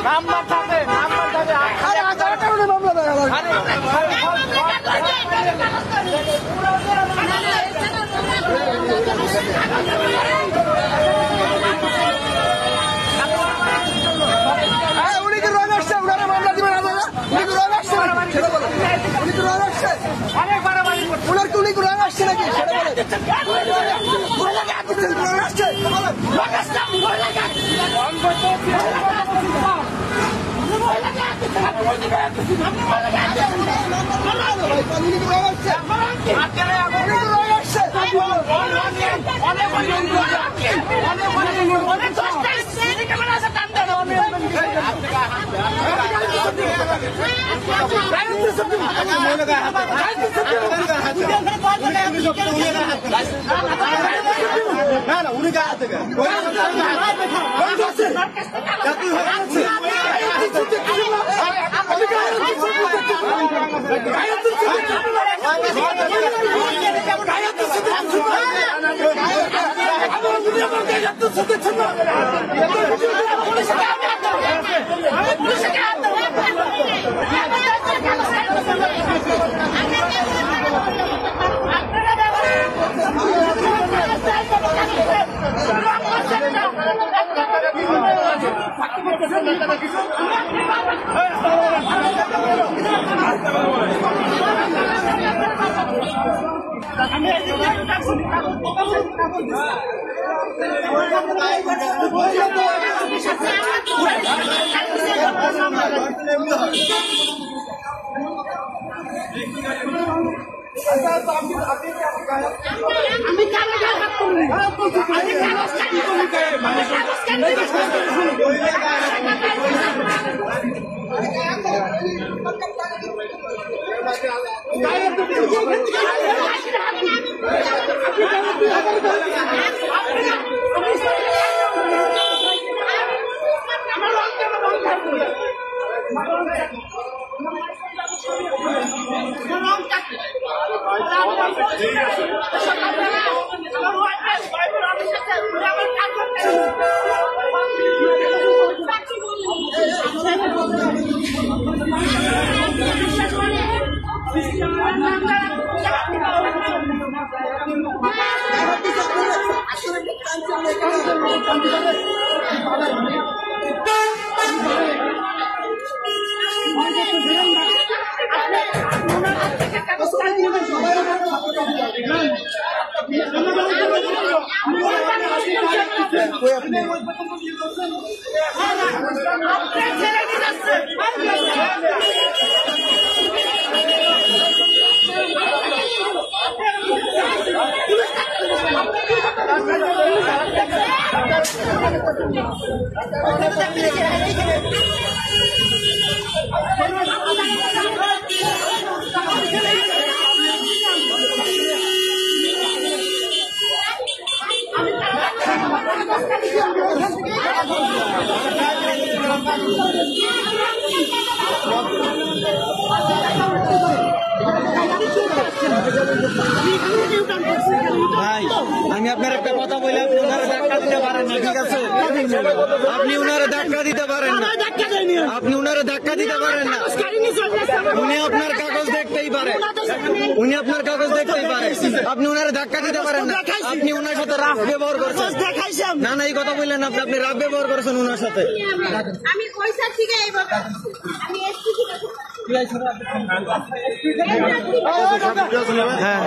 Number থাকে উনি কি রং আসছে ওনারা মামলা দিবেন না উনি কি রং আসছে উনি কি রং আসছে ওনার কি উনি কি রং আসছে নাকি সেটা ভাই আমি আপনার একটা কথা বলি, আপনি ওনারা ধাক্কা দিতে পারেন না, ঠিক আছে? আপনি ওনারা ধাক্কা দিতে পারেন না, আপনি ওনারা ধাক্কা দিতে পারেন না। উনি আপনার কাগজ দেখতেই পারে, উনি আপনার কাগজ দেখতেই পারে, আপনি ওনারা ধাক্কা দিতে পারেন না। আপনি ওনার সাথে রাফ ব্যবহার করছেন। না না, এই কথা বললেন আপনি, আপনি রাফ ব্যবহার করেছেন ওনার সাথে। আমি কইসা থেকে এইভাবে আমি একটু হ্যাঁ